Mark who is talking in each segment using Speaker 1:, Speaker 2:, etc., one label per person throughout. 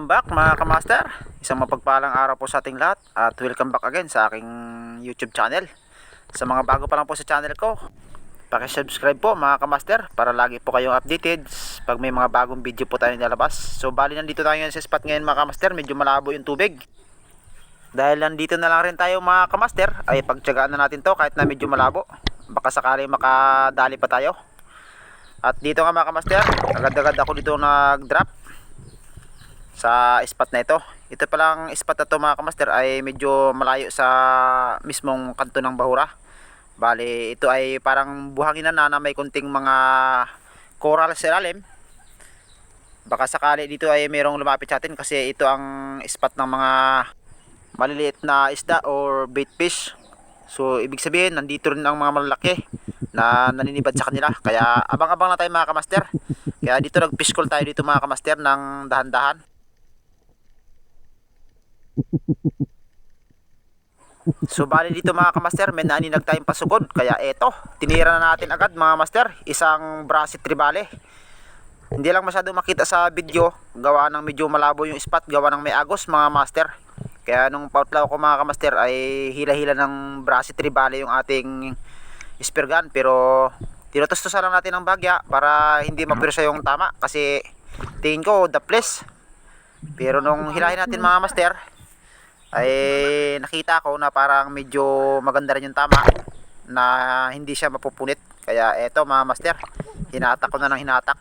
Speaker 1: Welcome back mga kamaster. Isang mapagpalang araw po sa ating lahat at welcome back again sa aking YouTube channel. Sa mga bago pa lang po sa channel ko, paki-subscribe po mga kamaster para lagi po kayong updated pag may mga bagong video po tayo nilalabas. So bali nandito tayo ngayon sa spot ngayon mga kamaster, medyo malabo yung tubig. Dahil nandito na lang rin tayo mga kamaster, ay pagtiyagaan na natin to kahit na medyo malabo. Baka sakaling makadali pa tayo. At dito nga mga kamaster, agad-agad ako dito nag-drop sa spot na ito. Ito palang spot na to mga kamaster ay medyo malayo sa mismong kanto ng Bahura. Bali ito ay parang buhangin na may kunting mga coral sa ilalim. Baka sakali dito ay mayroong lumapit sa atin kasi ito ang spot ng mga maliliit na isda or bait fish. So ibig sabihin nandito rin ang mga malalaki na naninibad sa kanila. Kaya abang-abang na tayo mga kamaster. Kaya dito nag-fish call tayo dito mga kamaster ng dahan-dahan. So bali dito mga kamaster, may naaninag tayong pasugod. Kaya eto, tinira na natin agad mga master, isang Brasit Trevally. Hindi lang masyado makita sa video, gawa ng medyo malabo yung spot, gawa ng may agos mga master. Kaya nung pautlaw ko mga kamaster ay hila-hila ng Brasit Trevally yung ating spear gun. Pero tinutustusan lang natin ng bagya para hindi mapirsa yung tama. Kasi tingin ko the place. Pero nung hilahin natin mga master ay nakita ko na parang medyo maganda rin yung tama na hindi siya mapupunit. Kaya eto mga master, hinatak ko na ng hinatak.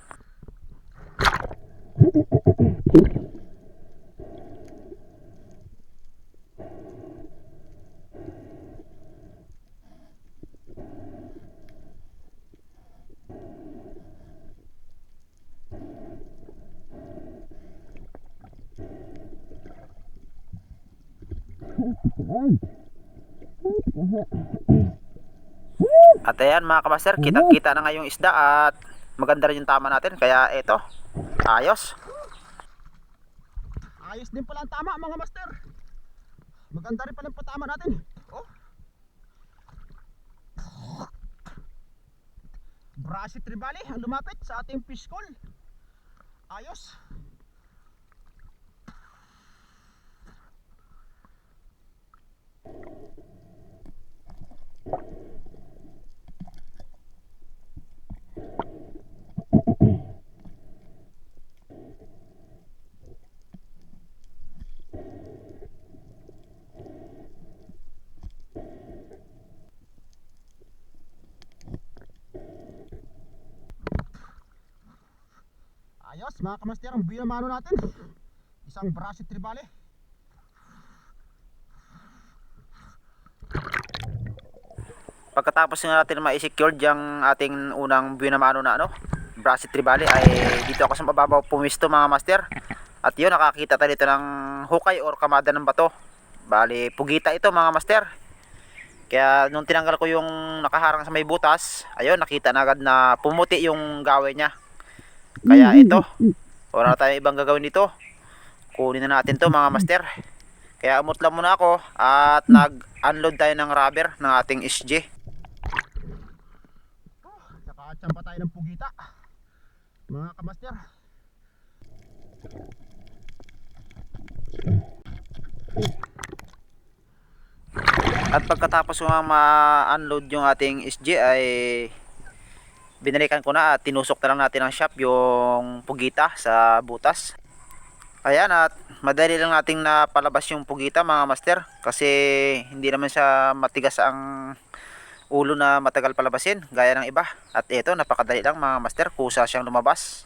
Speaker 1: At ayan mga kamaster, kitang-kita na nga yung isda at maganda rin yung tama natin. Kaya eto, ayos.
Speaker 2: Ayos din pala ang tama mga master. Maganda rin pala ang patama natin. Oh. Brasit Trevally ang lumapit sa ating fish call. Ayos. Ayos mga kamaster, ang binamano natin. Isang Brasit Trevally.
Speaker 1: Pagkatapos nga natin ma-secure yung ating unang binamano na Brasit Trevally, ay dito ako sa mababaw pumisto mga master. At yun, nakakita tayo dito ng hukay or kamada ng bato. Bali, pugita ito mga master. Kaya nung tinanggal ko yung nakaharang sa may butas, ayun, nakita na agad na pumuti yung gawin niya. Kaya ito, wala na tayong ibang gagawin dito. Kunin na natin to mga master. Kaya umutla muna ako at nag-unload tayo ng rubber ng ating SG.
Speaker 2: Nakatsampa tayo ng pugita mga kamaster.
Speaker 1: At pagkatapos ko ma-unload yung ating SG ay binalikan ko na at tinusok na lang natin ng shop yung pugita sa butas. Ayan, at madali lang nating napalabas yung pugita mga master kasi hindi naman siya matigas ang ulo na matagal palabasin gaya ng iba. At ito, napakadali lang mga master, kusa siyang lumabas.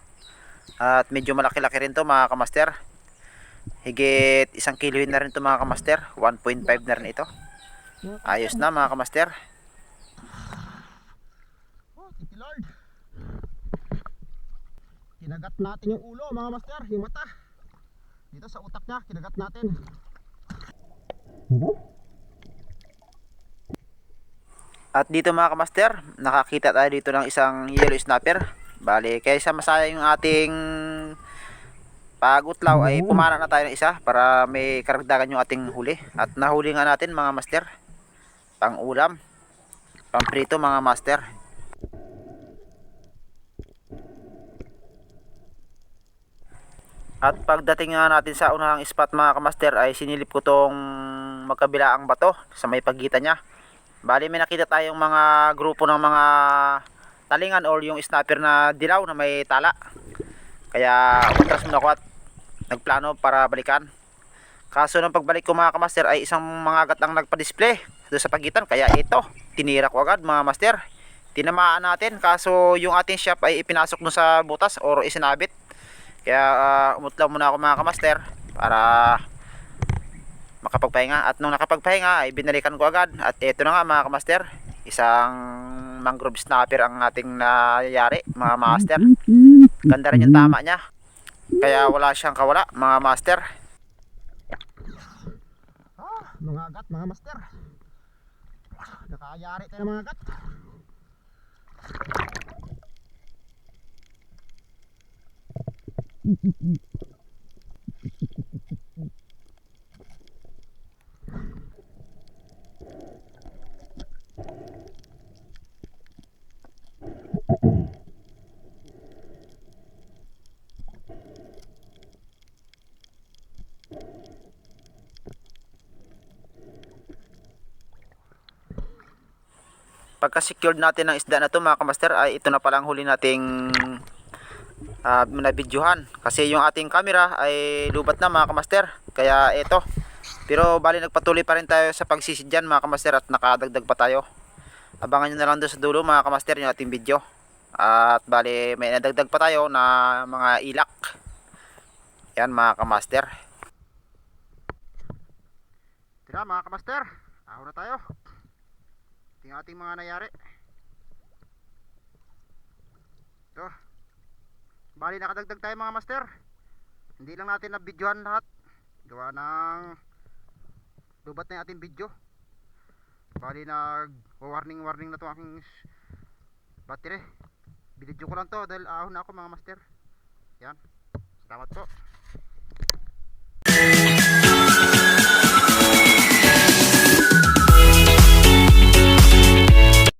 Speaker 1: At medyo malaki-laki rin to mga kamaster. Higit 1 kilo na rin to mga kamaster, 1.5 na rin ito. Ayos na mga kamaster.
Speaker 2: Oh, thank you Lord. Kinagat natin yung ulo mga master, yung mata. Dito sa utak niya, kinagat natin.
Speaker 1: At dito mga kamaster, nakakita tayo dito ng isang yellow snapper. Bali, kaysa masaya yung ating pag-utlaw ay pumana na tayo ng isa para may karagdagan yung ating huli. At nahuli nga natin mga master, pang ulam, pang prito mga master. At pagdating nga natin sa unang spot mga kamaster ay sinilip ko tong magkabilaang bato sa may pagitan niya. Bali may nakita tayong mga grupo ng mga talingan or yung snapper na dilaw na may tala. Kaya umatras muna ako at nagplano para balikan. Kaso nung pagbalik ko mga kamaster ay isang mga agat ang nagpa-display doon sa pagitan. Kaya ito, tinira ko agad mga master. Tinamaan natin kaso yung ating shop ay ipinasok no sa butas or isinabit. Kaya umutlaw muna ako mga kamaster para makapagpahinga. At nung nakapagpahinga ay binalikan ko agad. At ito na nga mga kamaster, isang mangrove snapper ang ating nangyayari mga master. Ganda rin yung tama niya. Kaya wala siyang kawala mga master.
Speaker 2: Mga agat mga master. Nakayari tayo ng mga agat.
Speaker 1: Pagka secured natin ng isda na to mga kamaster ay ito na palang huli nating nabidyohan. Kasi yung ating camera ay lubat na mga kamaster. Kaya ito. Pero bali nagpatuloy pa rin tayo sa pagsisidyan mga kamaster at nakadagdag pa tayo. Abangan nyo na lang doon sa dulo mga kamaster yung ating video. At bali may nadagdag pa tayo na mga ilak. Yan mga kamaster. Tira mga kamaster, ahon na tayo. Ito yung ating mga nangyari. Ito. Bali nakadagdag tayo mga master. Hindi lang natin na videohan lahat. Gawa ng lubat na yung ating video. Bali nag warning na to aking battery. Binidyo ko lang to dahil ahon na ako mga master. Yan. Salamat po.